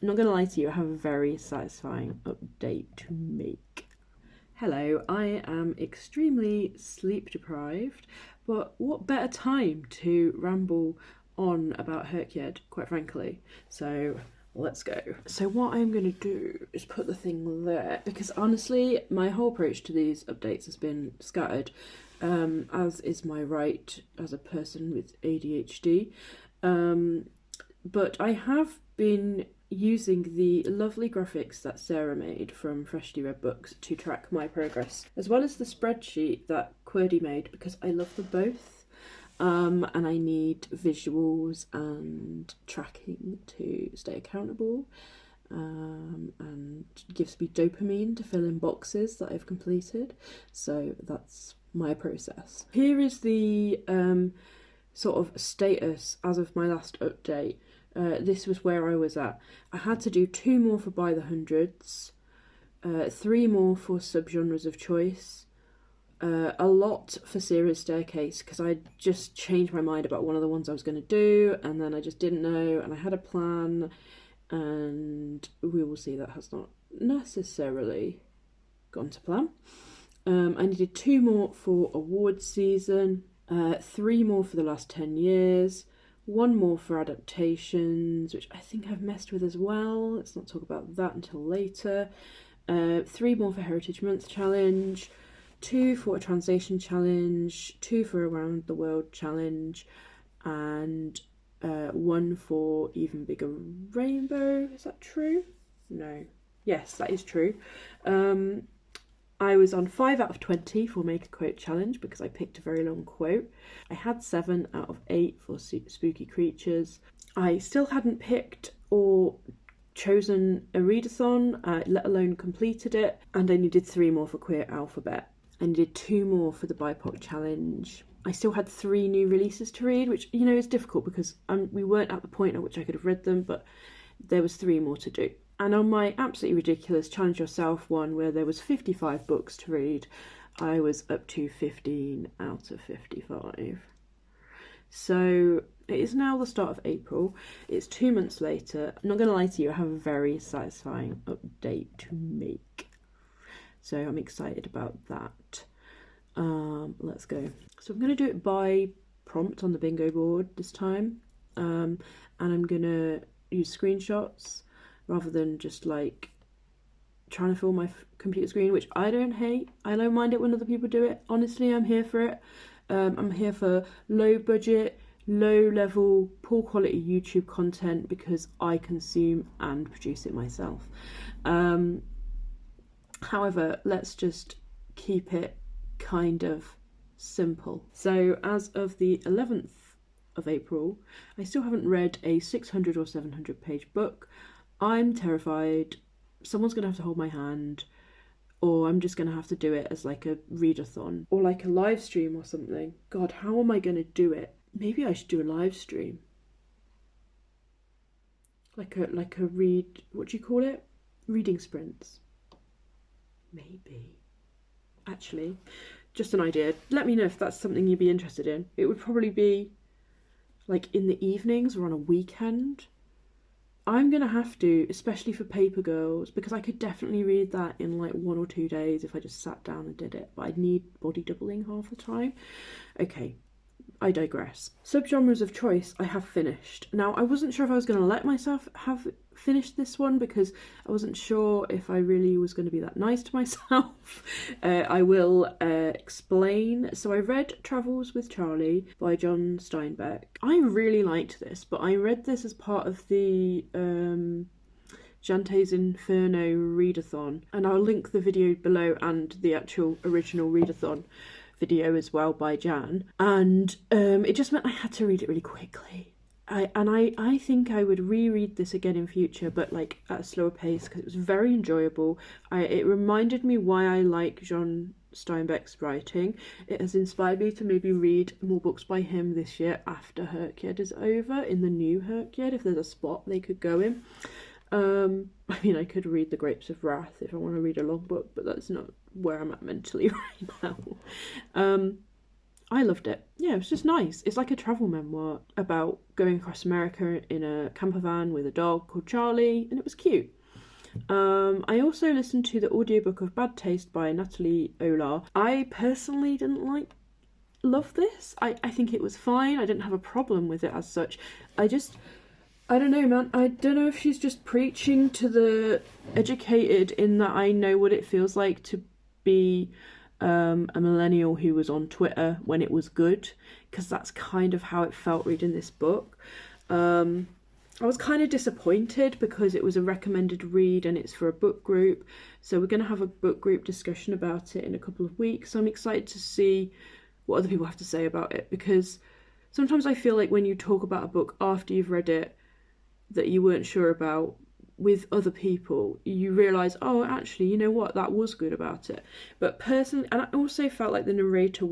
I'm not gonna lie to you, I have a very satisfying update to make. Hello, I am extremely sleep deprived, but what better time to ramble on about HRCYED, quite frankly. So let's go. So what I'm going to do is put the thing there, because honestly my whole approach to these updates has been scattered, as is my right as a person with ADHD. But I have been using the lovely graphics that Sarah made from Freshly Read Books to track my progress, as well as the spreadsheet that QWERTY made, because I love them both. And I need visuals and tracking to stay accountable, and gives me dopamine to fill in boxes that I've completed. So that's my process. Here is the sort of status as of my last update. This was where I was at. I had to do 2 more for By the Hundreds, 3 more for subgenres of choice, a lot for Serious Staircase, because I just changed my mind about one of the ones I was going to do, and then I just didn't know, and I had a plan, and we will see that has not necessarily gone to plan. I needed 2 more for awards season, 3 more for the last 10 years, 1 more for adaptations, which I think I've messed with as well. Let's not talk about that until later. 3 more for Heritage Month Challenge, 2 for a translation challenge, 2 for Around the World Challenge, and 1 for Even Bigger Rainbow. Is that true? No. Yes, that is true. I was on 5 out of 20 for Make a Quote Challenge because I picked a very long quote. I had 7 out of 8 for Spooky Creatures. I still hadn't picked or chosen a readathon, let alone completed it, and I needed 3 more for Queer Alphabet. I needed 2 more for the BIPOC Challenge. I still had 3 new releases to read, which, you know, is difficult because we weren't at the point at which I could have read them, but there was 3 more to do. And on my absolutely ridiculous Challenge Yourself one, where there was 55 books to read, I was up to 15 out of 55. So it is now the start of April. It's 2 months later. I'm not going to lie to you, I have a very satisfying update to make. So I'm excited about that. Let's go. So I'm going to do it by prompt on the bingo board this time. And I'm going to use screenshots rather than just like trying to fill my computer screen, which I don't hate. I don't mind it when other people do it. Honestly, I'm here for it. I'm here for low budget, low level, poor quality YouTube content because I consume and produce it myself. However, let's just keep it kind of simple. So as of the 11th of April, I still haven't read a 600 or 700 page book. I'm terrified. Someone's going to have to hold my hand, or I'm just going to have to do it as like a readathon or like a live stream or something. God, how am I going to do it? Maybe I should do a live stream. Like a read, what do you call it? Reading sprints. Maybe. Actually, just an idea. Let me know if that's something you'd be interested in. It would probably be like in the evenings or on a weekend. I'm going to have to, especially for Paper Girls, because I could definitely read that in like 1 or 2 days if I just sat down and did it, but I'd need body doubling half the time. Okay, I digress. Subgenres of choice I have finished. Now, I wasn't sure if I was going to let myself have finished this one because I wasn't sure if I really was going to be that nice to myself. I will explain. So I read Travels with Charlie by John Steinbeck. I really liked this, but I read this as part of the Jante's Inferno readathon, and I'll link the video below and the actual original readathon video as well by Jan, and it just meant I had to read it really quickly. I think I would reread this again in future, but like at a slower pace, because it was very enjoyable. It reminded me why I like John Steinbeck's writing. It has inspired me to maybe read more books by him this year after HRCYED is over, in the new HRCYED, if there's a spot they could go in. I mean, I could read The Grapes of Wrath if I want to read a long book, but that's not where I'm at mentally right now. I loved it. Yeah, it was just nice. It's like a travel memoir about going across America in a camper van with a dog called Charlie, and it was cute. I also listened to the audiobook of Bad Taste by Natalie Olar. I personally didn't love this. I think it was fine. I didn't have a problem with it as such. I don't know, man. I don't know if she's just preaching to the educated in that I know what it feels like to be a millennial who was on Twitter when it was good, because that's kind of how it felt reading this book. I was kind of disappointed because it was a recommended read and it's for a book group. So we're going to have a book group discussion about it in a couple of weeks. So I'm excited to see what other people have to say about it, because sometimes I feel like when you talk about a book after you've read it that you weren't sure about with other people, you realise, oh, actually, you know what, that was good about it. But personally, and I also felt like the narrator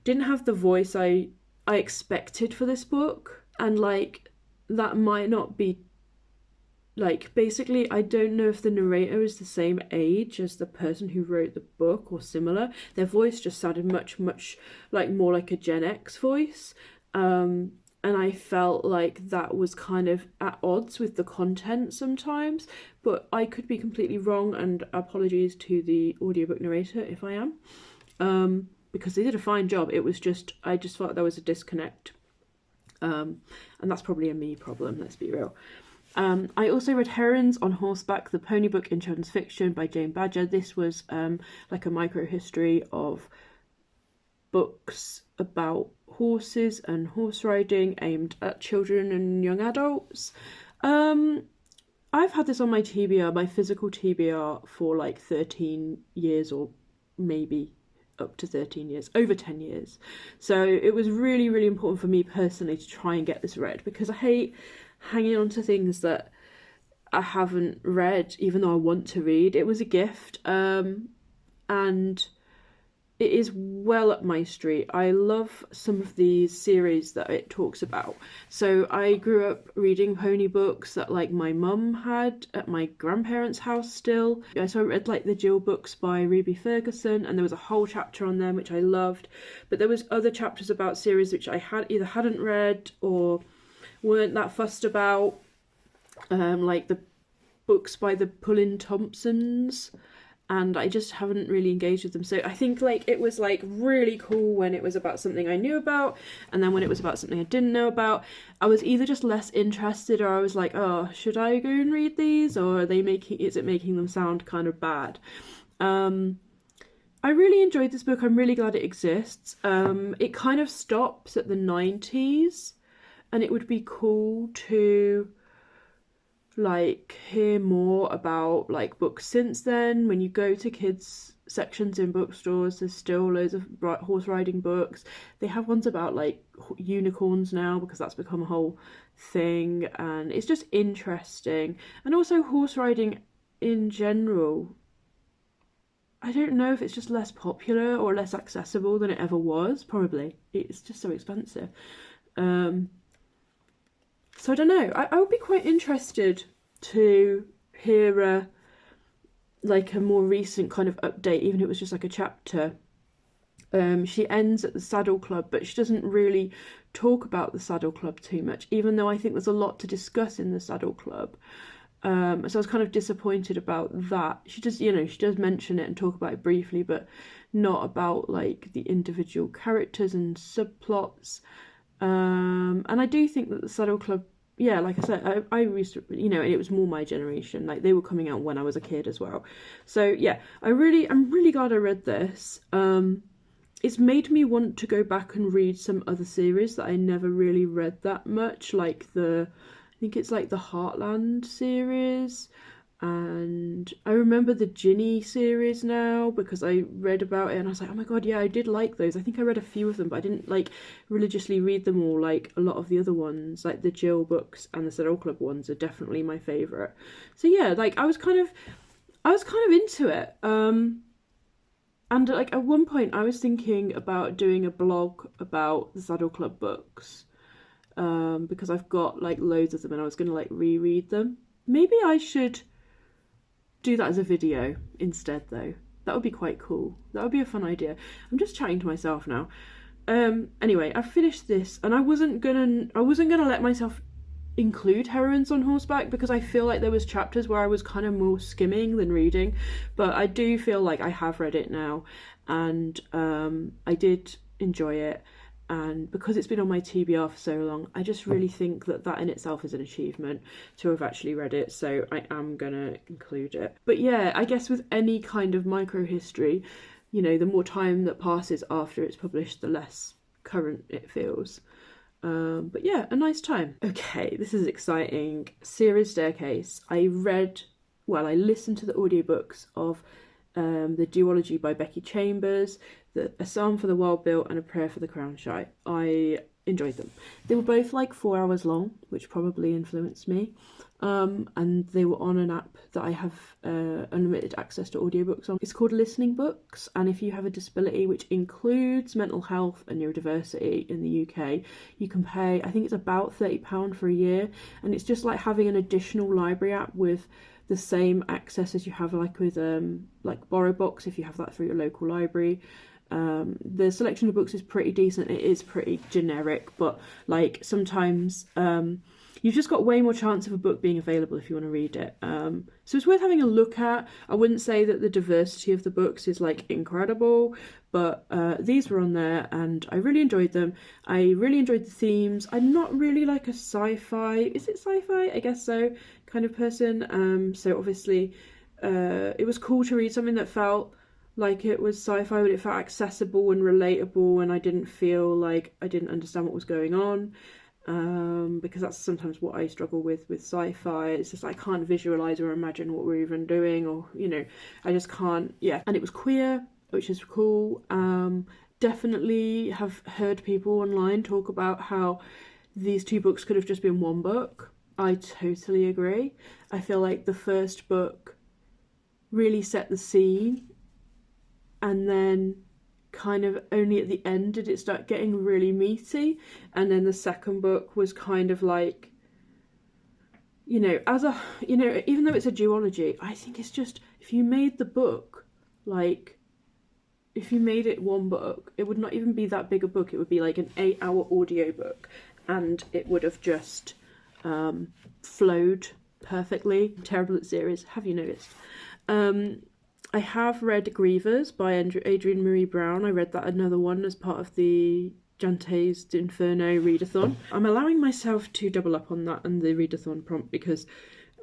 didn't have the voice I expected for this book, and like that might not be, like, basically I don't know if the narrator is the same age as the person who wrote the book or similar. Their voice just sounded much like more like a Gen X voice, and I felt like that was kind of at odds with the content sometimes, but I could be completely wrong, and apologies to the audiobook narrator if I am, because they did a fine job. It was just, I just felt there was a disconnect, and that's probably a me problem, let's be real. I also read Herons on Horseback, the pony book in children's fiction by Jane Badger. This was like a micro history of books about horses and horse riding aimed at children and young adults. I've had this on my TBR, my physical TBR, for like 13 years, or maybe up to 13 years, over 10 years. So it was really, really important for me personally to try and get this read, because I hate hanging on to things that I haven't read, even though I want to read. It was a gift, and it is well up my street. I love some of these series that it talks about. So I grew up reading pony books that like my mum had at my grandparents' house still. So I read like the Jill books by Ruby Ferguson, and there was a whole chapter on them which I loved. But there was other chapters about series which I either hadn't read or weren't that fussed about, like the books by the Pullin Thompsons, and I just haven't really engaged with them. So I think like it was like really cool when it was about something I knew about, and then when it was about something I didn't know about, I was either just less interested, or I was like, oh, should I go and read these, or is it making them sound kind of bad? I really enjoyed this book. I'm really glad it exists. It kind of stops at the 90s, and it would be cool to like hear more about like books since then. When you go to kids sections in bookstores, there's still loads of horse riding books. They have ones about like unicorns now, because that's become a whole thing, and it's just interesting. And also horse riding in general, I don't know if it's just less popular or less accessible than it ever was. Probably it's just so expensive. So I don't know, I would be quite interested to hear a more recent kind of update, even if it was just like a chapter. She ends at the Saddle Club, but she doesn't really talk about the Saddle Club too much, even though I think there's a lot to discuss in the Saddle Club. So I was kind of disappointed about that. She does mention it and talk about it briefly, but not about like the individual characters and subplots. And I do think that the Saddle Club, yeah, like I said, I used to, it was more my generation. Like they were coming out when I was a kid as well. So yeah, I'm really glad I read this. It's made me want to go back and read some other series that I never really read that much, like I think it's like the Heartland series, and I remember the Ginny series now because I read about it and I was like, oh my god, yeah, I did like those. I think I read a few of them, but I didn't like religiously read them all like a lot of the other ones. Like the Jill books and the Saddle Club ones are definitely my favourite. So yeah, like I was kind of into it. And like at one point I was thinking about doing a blog about the Saddle Club books, because I've got like loads of them and I was going to like reread them. Maybe I should do that as a video instead though. That would be quite cool. That would be a fun idea. I'm just chatting to myself now. Anyway, I finished this, and I wasn't gonna let myself include heroines on horseback because I feel like there was chapters where I was kind of more skimming than reading, but I do feel like I have read it now, and I did enjoy it. And because it's been on my TBR for so long, I just really think that that in itself is an achievement to have actually read it, so I am gonna include it. But yeah, I guess with any kind of microhistory, you know, the more time that passes after it's published, the less current it feels. But yeah, a nice time. Okay, this is exciting. Series Staircase. I listened to the audiobooks of the duology by Becky Chambers, A Psalm for the Wild Bill and A Prayer for the Crown Shy. I enjoyed them. They were both like 4 hours long, which probably influenced me. And they were on an app that I have unlimited access to audiobooks on. It's called Listening Books, and if you have a disability which includes mental health and neurodiversity in the UK, you can pay, I think it's about £30 for a year, and it's just like having an additional library app with the same access as you have like with like BorrowBox if you have that through your local library. The selection of books is pretty decent. It is pretty generic, but like sometimes you've just got way more chance of a book being available if you want to read it. So it's worth having a look at. I wouldn't say that the diversity of the books is like incredible, but these were on there and I really enjoyed them. I really enjoyed the themes. I'm not really like a sci-fi, is it sci-fi? I guess so, kind of person. So obviously it was cool to read something that felt like it was sci-fi, but it felt accessible and relatable, and I didn't feel like I didn't understand what was going on. Because that's sometimes what I struggle with sci-fi. It's just I can't visualize or imagine what we're even doing, or you know, I just can't. Yeah, and it was queer, which is cool. Definitely have heard people online talk about how these two books could have just been one book. I totally agree. I feel like the first book really set the scene, and then kind of only at the end did it start getting really meaty, and then the second book was kind of like, you know, even though it's a duology, I think it's just, if you made the book like, if you made it one book, it would not even be that big a book. It would be like an 8-hour audiobook, and it would have just flowed perfectly. I'm terrible at series, have you noticed? I have read Grievers by Adrienne Marie Brown. I read that another one as part of the Jante's Inferno Readathon. I'm allowing myself to double up on that and the Readathon prompt because,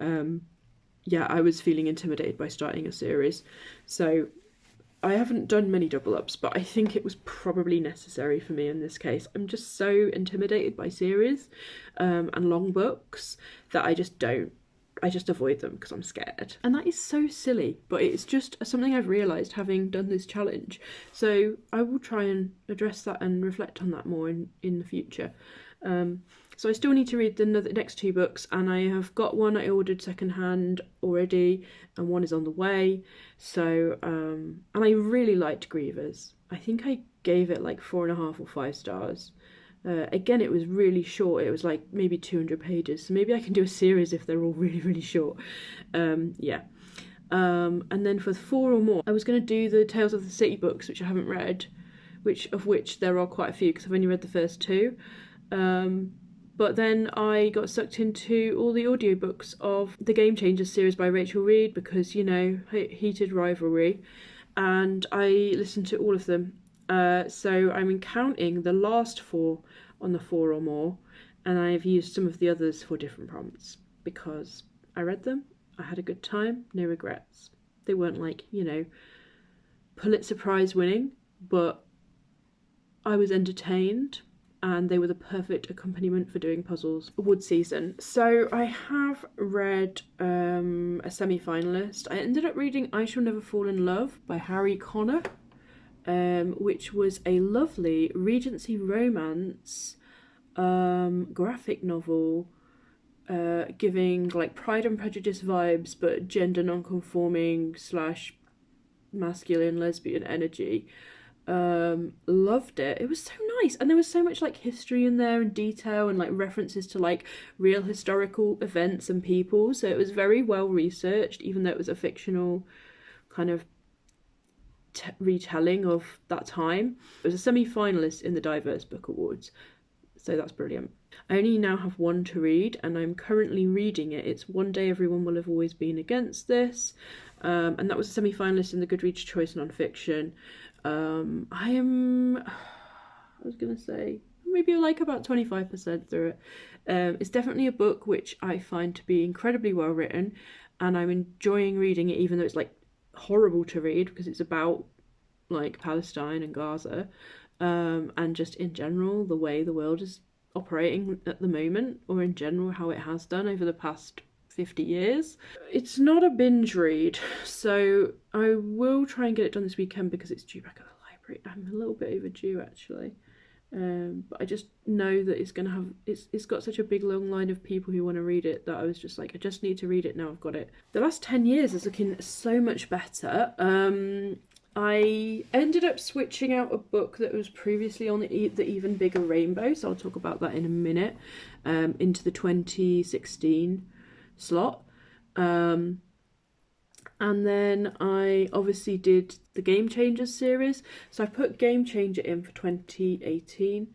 yeah, I was feeling intimidated by starting a series. So I haven't done many double ups, but I think it was probably necessary for me in this case. I'm just so intimidated by series and long books that I just avoid them because I'm scared. And that is so silly, but it's just something I've realised having done this challenge. So I will try and address that and reflect on that more in the future. So I still need to read the next 2 books, and I have got one I ordered secondhand already, and one is on the way. So, and I really liked Grievers. I think I gave it like 4.5 or 5 stars. Again, it was really short. It was like maybe 200 pages. So maybe I can do a series if they're all really, really short. Yeah. And then for 4 or more, I was going to do the Tales of the City books, which I haven't read, of which there are quite a few because I've only read the first 2. But then I got sucked into all the audiobooks of the Game Changers series by Rachel Reed because, you know, heated rivalry. And I listened to all of them. So I'm counting the last 4 on the 4 or more, and I've used some of the others for different prompts because I read them, I had a good time, no regrets. They weren't like, you know, Pulitzer Prize winning, but I was entertained, and they were the perfect accompaniment for doing puzzles. Wood season. So I have read a semi-finalist. I ended up reading I Shall Never Fall in Love by Harry Connor, which was a lovely Regency romance graphic novel giving like Pride and Prejudice vibes but gender non-conforming / masculine lesbian energy. Loved it. It was so nice, and there was so much like history in there and detail and like references to like real historical events and people, so it was very well researched even though it was a fictional kind of retelling of that time. It was a semi-finalist in the Diverse Book Awards, so that's brilliant. I only now have one to read, and I'm currently reading it. It's One Day Everyone Will Have Always Been Against This, and that was a semi-finalist in the Goodreads Choice Non-Fiction. I was going to say, maybe like about 25% through it. It's definitely a book which I find to be incredibly well written, and I'm enjoying reading it, even though it's like horrible to read because it's about like Palestine and Gaza, and just in general the way the world is operating at the moment, or in general how it has done over the past 50 years. It's not a binge read, so I will try and get it done this weekend because it's due back at the library. I'm a little bit overdue actually. But I just know that it's gonna have it's got such a big long line of people who want to read it that I was just like, I just need to read it now. I've got it. The last 10 years is looking so much better. I ended up switching out a book that was previously on the Even Bigger Rainbow, so I'll talk about that in a minute, into the 2016 slot. And then I obviously did the Game Changers series. So I put Game Changer in for 2018.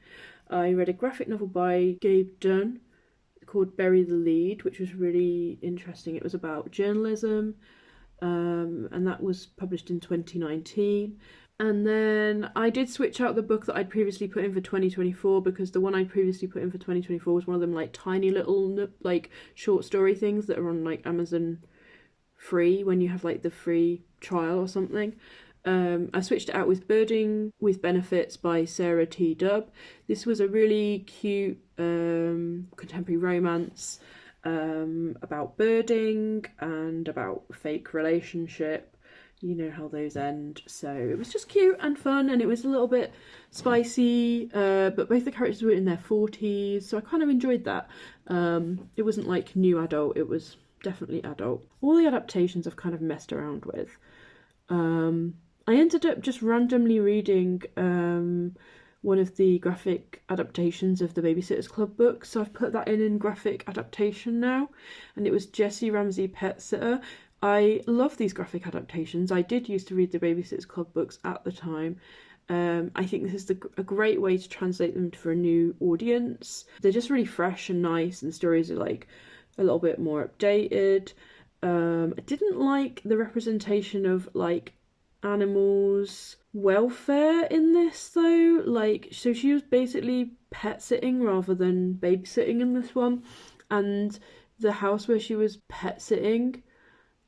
I read a graphic novel by Gabe Dunn called Bury the Lead, which was really interesting. It was about journalism, and that was published in 2019. And then I did switch out the book that I'd previously put in for 2024 because the one I previously put in for 2024 was one of them like tiny little like short story things that are on like Amazon free when you have like the free trial or something. I switched it out with Birding with Benefits by Sarah T. Dubb. This was a really cute contemporary romance about birding and about fake relationship. You know how those end. So it was just cute and fun, and it was a little bit spicy, but both the characters were in their 40s, so I kind of enjoyed that. It wasn't like new adult, it was definitely adult. All the adaptations I've kind of messed around with. I ended up just randomly reading one of the graphic adaptations of the Babysitter's Club books, so I've put that in graphic adaptation now, and it was Jessie Ramsey Pet Sitter. I love these graphic adaptations. I did used to read the Babysitter's Club books at the time. I think this is a great way to translate them for a new audience. They're just really fresh and nice, and the stories are like a little bit more updated. I didn't like the representation of like animals' welfare in this though. Like, so she was basically pet sitting rather than babysitting in this one, and the house where she was pet sitting,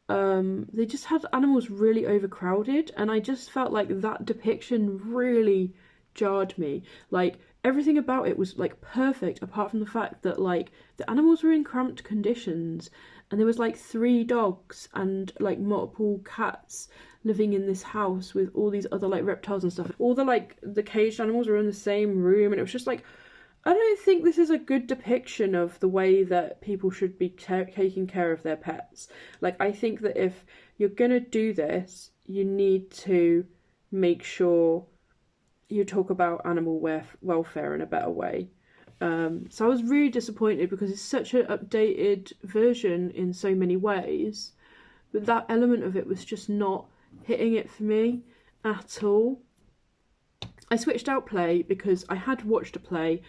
they just had animals really overcrowded, and I just felt like that depiction really jarred me. Like, everything about it was like perfect apart from the fact that like the animals were in cramped conditions, and there was like 3 dogs and like multiple cats living in this house with all these other like reptiles and stuff. All the caged animals were in the same room, and it was just like, I don't think this is a good depiction of the way that people should be taking care of their pets. Like, I think that if you're gonna do this, you need to make sure you talk about animal welfare in a better way. So I was really disappointed because it's such an updated version in so many ways, but that element of it was just not hitting it for me at all. I switched out play because I had watched a play,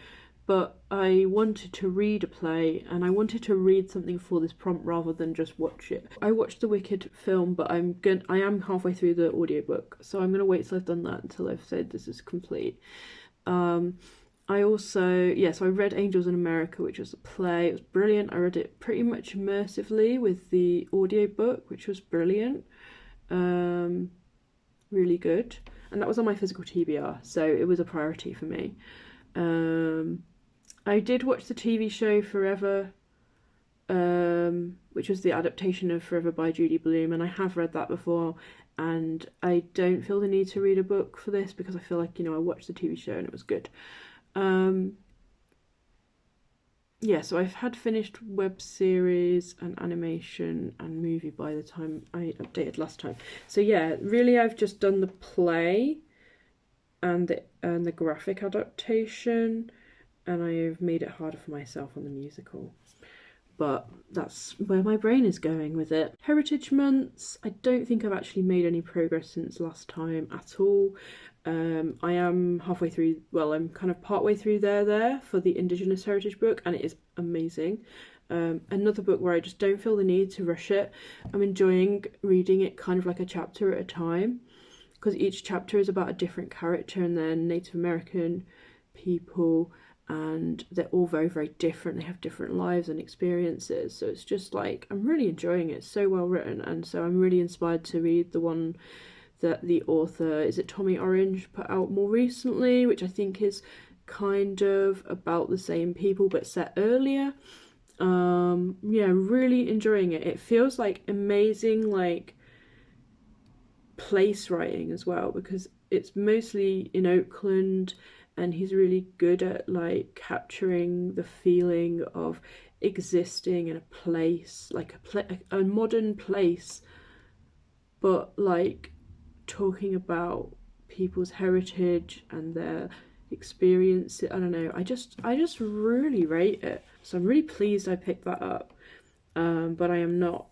but I wanted to read a play, and I wanted to read something for this prompt rather than just watch it. I watched the Wicked film, but I am halfway through the audiobook, so I'm gonna wait till I've done that until I've said this is complete. I also, so I read Angels in America, which was a play. It was brilliant. I read it pretty much immersively with the audiobook, which was brilliant. Really good. And that was on my physical TBR, so it was a priority for me. I did watch the TV show Forever, which was the adaptation of Forever by Judy Blume, and I have read that before, and I don't feel the need to read a book for this because I feel like, I watched the TV show and it was good. So I've had finished web series and animation and movie by the time I updated last time. So yeah, really I've just done the play and the graphic adaptation, and I've made it harder for myself on the musical. but that's where my brain is going with it. Heritage months, I don't think I've actually made any progress since last time at all. I am halfway through, well, I'm kind of partway through there for the Indigenous Heritage book, and it is amazing. Another book where I just don't feel the need to rush it. I'm enjoying reading it kind of like a chapter at a time, because each chapter is about a different character, and they're Native American people, and they're all very, very different. They have different lives and experiences, so it's just like, I'm really enjoying it. It's so well written, and so I'm really inspired to read the one that the author, is it Tommy Orange, put out more recently, which I think is kind of about the same people but set earlier. Yeah, really enjoying it. It feels like amazing, like, place writing as well, because it's mostly in Oakland, and he's really good at like capturing the feeling of existing in a place, like a modern place, but like talking about people's heritage and their experience. I don't know, I just really rate it, so I'm really pleased I picked that up. But I am not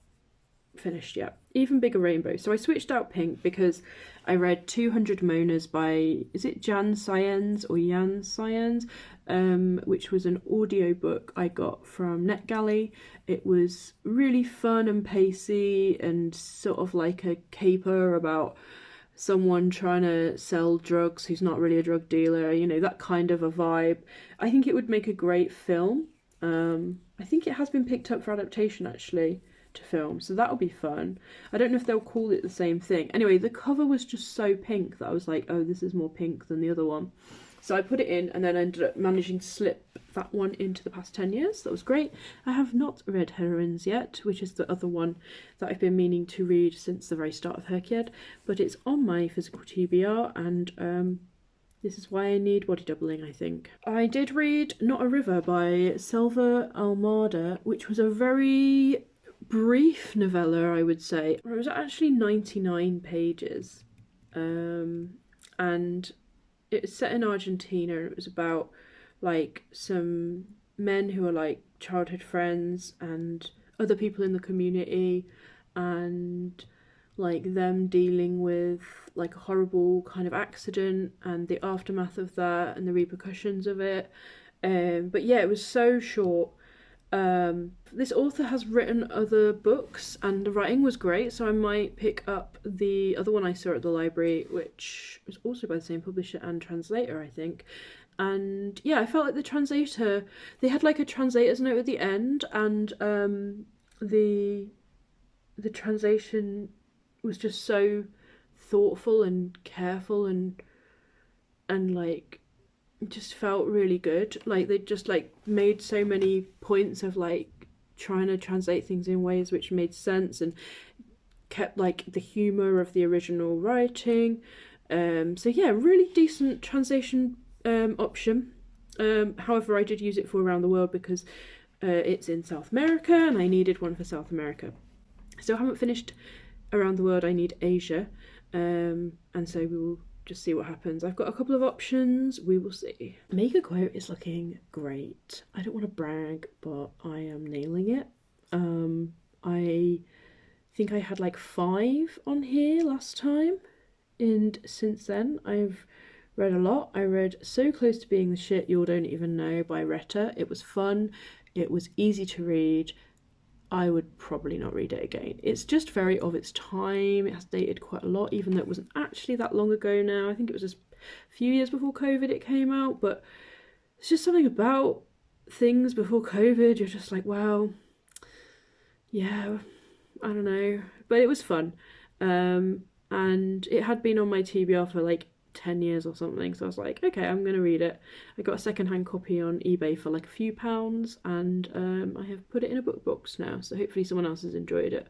finished yet. Even Bigger Rainbow. So I switched out pink because I read 200 Monas by, is it Jan Syens or Jan Syens, which was an audio book I got from NetGalley. It was really fun and pacey and sort of like a caper about someone trying to sell drugs who's not really a drug dealer, you know, that kind of a vibe. I think it would make a great film. I think it has been picked up for adaptation actually to film, so that'll be fun. I don't know if they'll call it the same thing. Anyway, the cover was just so pink that I was like, oh, this is more pink than the other one. So I put it in, and then I ended up managing to slip that one into the past 10 years. That was great. I have not read Heroines yet, which is the other one that I've been meaning to read since the very start of HRCYED, but it's on my physical TBR, and this is why I need body doubling, I think. I did read Not a River by Selva Almada, which was a very brief novella, I would say. It was actually 99 pages, and it's set in Argentina, and it was about like some men who are like childhood friends and other people in the community, and like them dealing with like a horrible kind of accident and the aftermath of that and the repercussions of it. But yeah, it was so short. This author has written other books and the writing was great, so I might pick up the other one I saw at the library, which was also by the same publisher and translator, I think. And yeah, I felt like the translator, they had like a translator's note at the end, and the translation was just so thoughtful and careful, and like just felt really good. Like they just like made so many points of like trying to translate things in ways which made sense and kept like the humor of the original writing. So yeah, really decent translation option. However, I did use it for Around the World because it's in South America and I needed one for South America. So I haven't finished Around the World, I need Asia, and so we will just see what happens. I've got a couple of options, we will see. Make a Quote is looking great. I don't want to brag, but I am nailing it. I think I had like 5 on here last time, and since then I've read a lot. I read So Close to Being the Shit You Don't Even Know by Retta. It was fun, it was easy to read. I would probably not read it again. It's just very of its time. It has dated quite a lot, even though it wasn't actually that long ago now. I think it was just a few years before COVID it came out, but it's just something about things before COVID. You're just like, wow, yeah, I don't know. But it was fun. And it had been on my TBR for like 10 years or something, so I was like, okay, I'm gonna read it. I got a second-hand copy on eBay for like a few pounds, and I have put it in a book box now, so hopefully someone else has enjoyed it.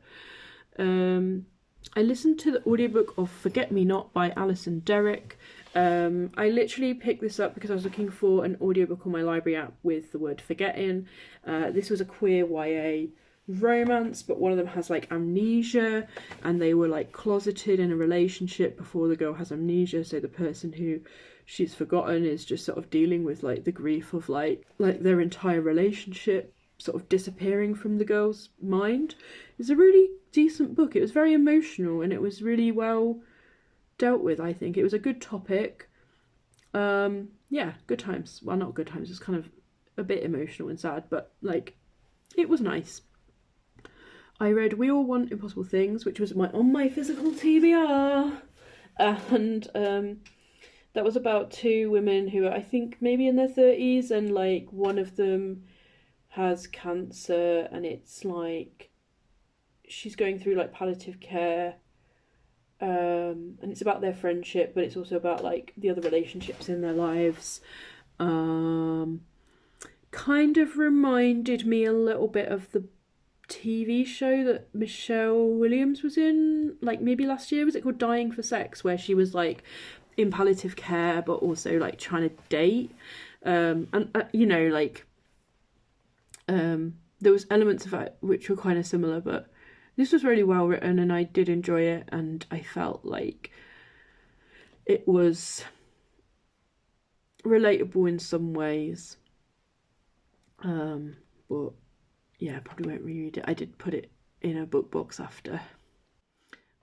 I listened to the audiobook of Forget Me Not by Alison Derrick. I literally picked this up because I was looking for an audiobook on my library app with the word forget in. This was a queer YA romance, but one of them has like amnesia, and they were like closeted in a relationship before the girl has amnesia, so the person who she's forgotten is just sort of dealing with like the grief of like their entire relationship sort of disappearing from the girl's mind. It's a really decent book. It was very emotional and it was really well dealt with, I think. It was a good topic. Yeah, good times. Well, not good times, it was kind of a bit emotional and sad, but like, it was nice. I read We All Want Impossible Things, which was on my physical TBR, and that was about two women who are, I think, maybe in their 30s, and like one of them has cancer, and it's like she's going through like palliative care, and it's about their friendship, but it's also about like the other relationships in their lives. Kind of reminded me a little bit of the TV show that Michelle Williams was in, like maybe last year. Was it called Dying for Sex, where she was like in palliative care but also like trying to date, and you know, like there was elements of it which were kind of similar, but this was really well written and I did enjoy it, and I felt like it was relatable in some ways, but yeah, I probably won't reread it. I did put it in a book box after.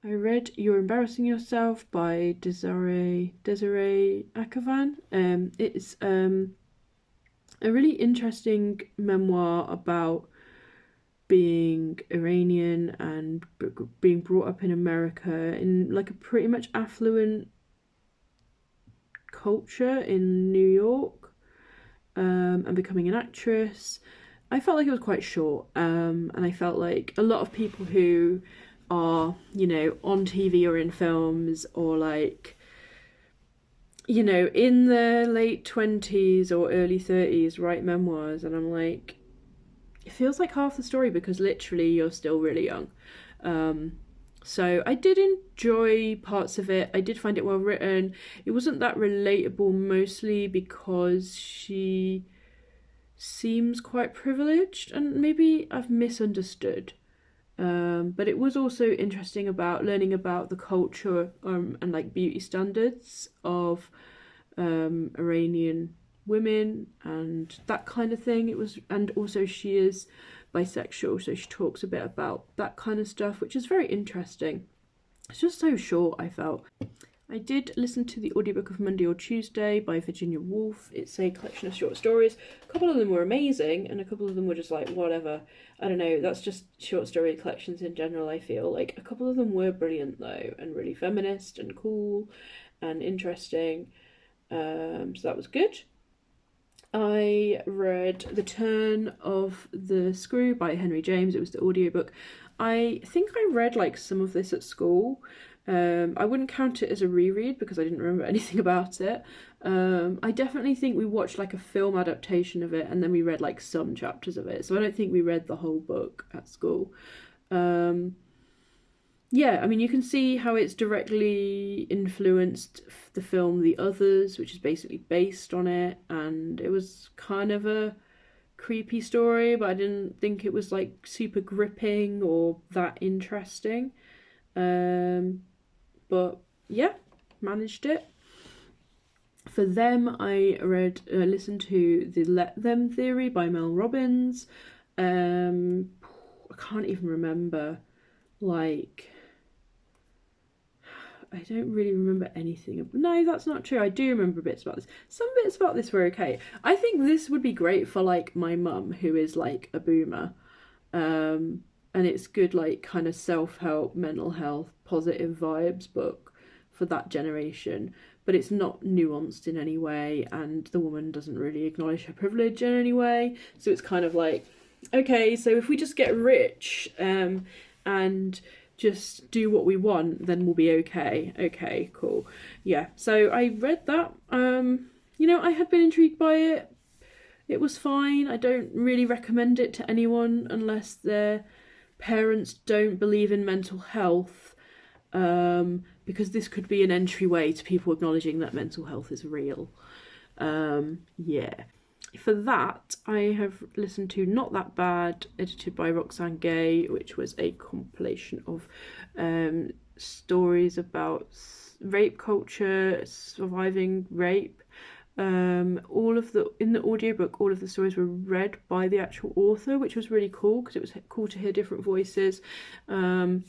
I read You're Embarrassing Yourself by Desiree Akavan. It's a really interesting memoir about being Iranian and being brought up in America in like a pretty much affluent culture in New York, and becoming an actress. I felt like it was quite short, and I felt like a lot of people who are, you know, on TV or in films, or like, you know, in their late 20s or early 30s write memoirs, and I'm like, it feels like half the story because literally you're still really young. So I did enjoy parts of it. I did find it well written. It wasn't that relatable, mostly because she seems quite privileged, and maybe I've misunderstood. But it was also interesting about learning about the culture, and like beauty standards of Iranian women and that kind of thing. It was, and also she is bisexual, so she talks a bit about that kind of stuff, which is very interesting. It's just so short, I felt. I did listen to the audiobook of Monday or Tuesday by Virginia Woolf. It's a collection of short stories. A couple of them were amazing and a couple of them were just like whatever. I don't know, that's just short story collections in general, I feel. Like a couple of them were brilliant though, and really feminist and cool and interesting. So that was good. I read The Turn of the Screw by Henry James. It was the audiobook. I think I read like some of this at school. I wouldn't count it as a reread because I didn't remember anything about it. I definitely think we watched like a film adaptation of it and then we read like some chapters of it. So I don't think we read the whole book at school. Yeah, I mean, you can see how it's directly influenced the film The Others, which is basically based on it, and it was kind of a creepy story, but I didn't think it was like super gripping or that interesting. But yeah, managed it. For them, I listened to The Let Them Theory by Mel Robbins. I can't even remember, like, I don't really remember anything. No, that's not true. I do remember bits about this. Some bits about this were okay. I think this would be great for like my mum, who is like a boomer. And it's good, like kind of self-help, mental health, positive vibes book for that generation. But it's not nuanced in any way, and the woman doesn't really acknowledge her privilege in any way. So it's kind of like, okay, so if we just get rich, and just do what we want, then we'll be okay. Okay, cool. Yeah, so I read that. You know, I had been intrigued by it. It was fine. I don't really recommend it to anyone unless their parents don't believe in mental health, because this could be an entryway to people acknowledging that mental health is real. Yeah. For that, I have listened to Not That Bad, edited by Roxane Gay, which was a compilation of stories about rape culture, surviving rape, In the audiobook, all of the stories were read by the actual author, which was really cool because it was cool to hear different voices. And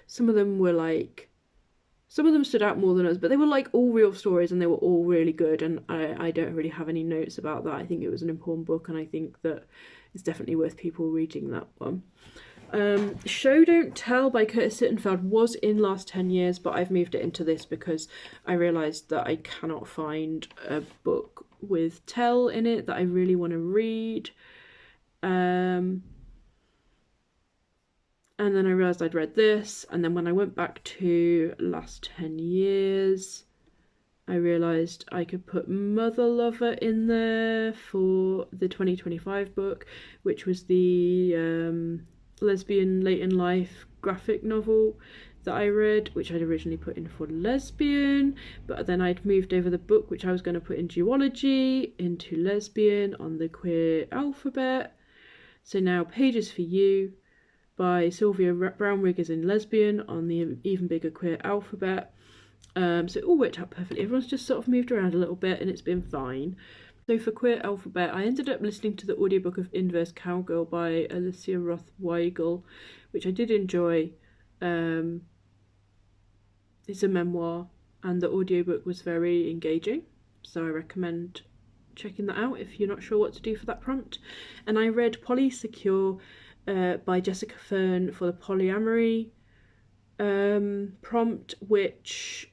some of them were like, some of them stood out more than others, but they were like all real stories and they were all really good. And I don't really have any notes about that. I think it was an important book, and I think that it's definitely worth people reading that one. Show Don't Tell by Curtis Sittenfeld was in Last 10 Years, but I've moved it into this because I realised that I cannot find a book with Tell in it that I really want to read. And then I realised I'd read this, and then when I went back to Last 10 Years, I realised I could put Mother Lover in there for the 2025 book, which was the lesbian late in life graphic novel that I read, which I'd originally put in for lesbian, but then I'd moved over the book which I was going to put in duology into lesbian on the queer alphabet. So now Pages for You by Sylvia Brownrigg is in lesbian on the even bigger queer alphabet. So it all worked out perfectly. Everyone's just sort of moved around a little bit and it's been fine. So for queer alphabet, I ended up listening to the audiobook of Inverse Cowgirl by Alicia Roth Weigel, which I did enjoy. It's a memoir and the audiobook was very engaging, so I recommend checking that out if you're not sure what to do for that prompt. And I read Polysecure by Jessica Fern for the polyamory prompt, which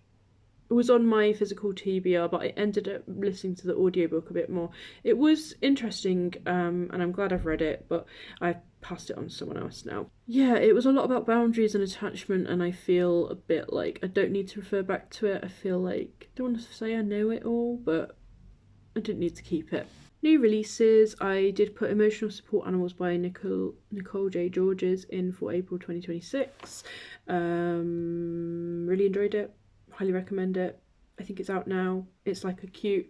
was on my physical TBR, but I ended up listening to the audiobook a bit more. It was interesting, and I'm glad I've read it, but I've passed it on to someone else now. Yeah, it was a lot about boundaries and attachment, and I feel a bit like I don't need to refer back to it. I feel like, I don't want to say I know it all, but I didn't need to keep it. New releases, I did put Emotional Support Animals by Nicole J. Georges in for April 2026. Really enjoyed it. Highly recommend it. I think it's out now. It's like a cute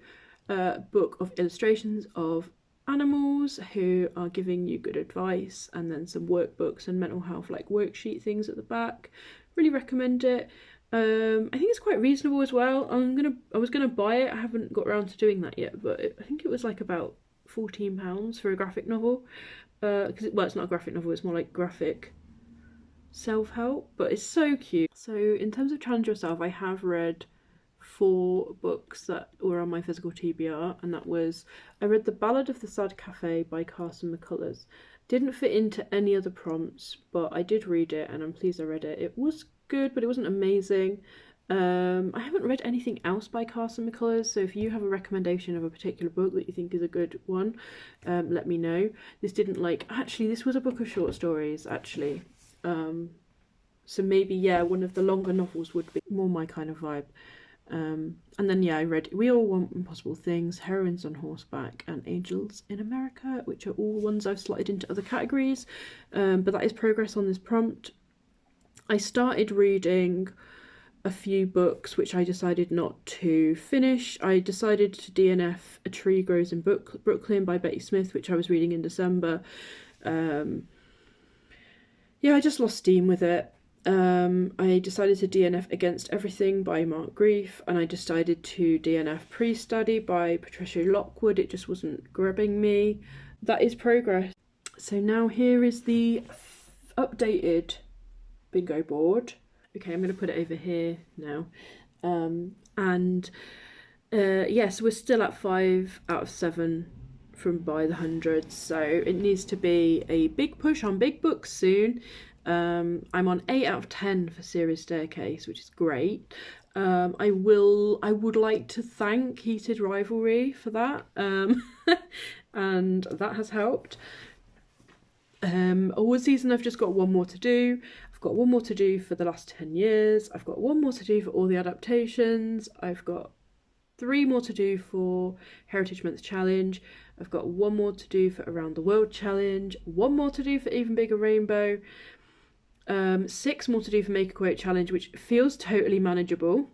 book of illustrations of animals who are giving you good advice, and then some workbooks and mental health like worksheet things at the back. Really recommend it. I think it's quite reasonable as well. I was gonna buy it. I haven't got around to doing that yet, but I think it was like about £14 for a graphic novel. Because it's not a graphic novel. It's more like graphic self-help, but it's so cute. So in terms of challenge yourself, I have read 4 books that were on my physical TBR, and that was, I read The Ballad of the Sad Cafe by Carson McCullers. Didn't fit into any other prompts, but I did read it and I'm pleased I read it. It was good, but it wasn't amazing. I haven't read anything else by Carson McCullers, so if you have a recommendation of a particular book that you think is a good one, let me know. This was a book of short stories actually. So maybe, yeah, one of the longer novels would be more my kind of vibe. And then, yeah, I read We All Want Impossible Things, Heroines on Horseback, and Angels in America, which are all ones I've slotted into other categories. But that is progress on this prompt. I started reading a few books which I decided not to finish. I decided to DNF A Tree Grows in Brooklyn by Betty Smith, which I was reading in December. Yeah, I just lost steam with it. I decided to DNF Against Everything by Mark Grief, and I decided to DNF Pre-Study by Patricia Lockwood. It just wasn't grabbing me. That is progress. So now here is the updated bingo board. Okay, I'm going to put it over here now. Yes, we're still at 5 out of 7 from by the hundreds, so it needs to be a big push on big books soon. I'm on 8 out of 10 for Serious Staircase, which is great. I would like to thank Heated Rivalry for that, and that has helped. Award season, I've just got 1 more to do. I've got 1 more to do for The Last 10 Years. I've got 1 more to do for all the adaptations. I've got 3 more to do for Heritage Month Challenge. I've got 1 more to do for Around the World Challenge. 1 more to do for Even Bigger Rainbow. 6 more to do for Make a Quote Challenge, which feels totally manageable.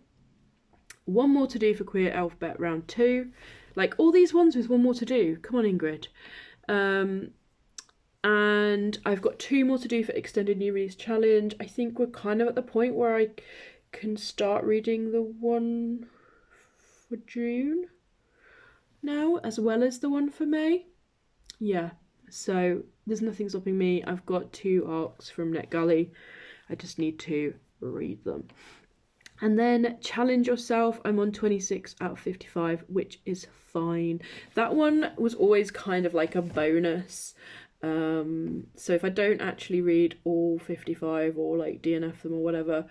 1 more to do for Queer Alphabet Round 2. Like, all these ones with 1 more to do. Come on, Ingrid. And I've got 2 more to do for Extended New Release Challenge. I think we're kind of at the point where I can start reading the 1 for June now, as well as the one for May. Yeah, so there's nothing stopping me. I've got 2 arcs from NetGalley. I just need to read them. And then Challenge Yourself, I'm on 26 out of 55, which is fine. That one was always kind of like a bonus. So if I don't actually read all 55 or like DNF them or whatever,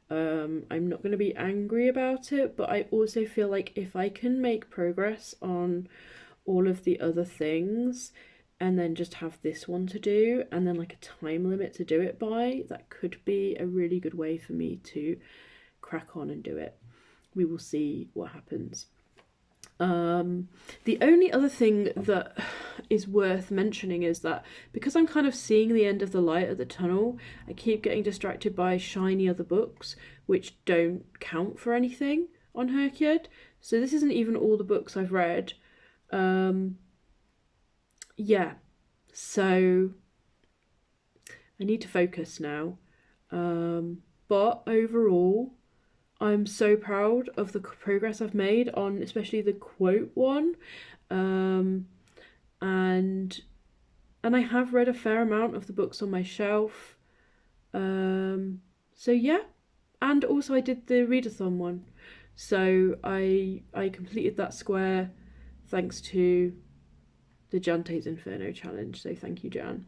I'm not going to be angry about it. But I also feel like if I can make progress on all of the other things and then just have this one to do and then like a time limit to do it by, that could be a really good way for me to crack on and do it. We will see what happens. The only other thing that is worth mentioning is that because I'm kind of seeing the end of the light at the tunnel, I keep getting distracted by shiny other books which don't count for anything on HRCYED. So this isn't even all the books I've read. Yeah, so I need to focus now. But overall, I'm so proud of the progress I've made on especially the quote one. And I have read a fair amount of the books on my shelf. So yeah. And also I did the Readathon one. So I completed that square thanks to the Jante's Inferno challenge. So thank you, Jan.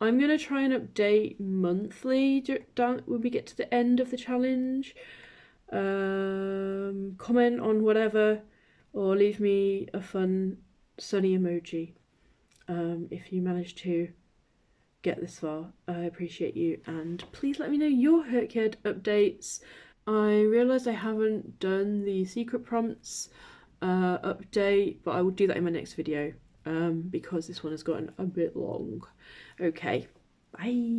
I'm going to try and update monthly when we get to the end of the challenge. Comment on whatever or leave me a fun sunny emoji if you manage to get this far. I appreciate you, and please let me know your HRCYED updates. I realised I haven't done the secret prompts update, but I will do that in my next video because this one has gotten a bit long. Okay, bye.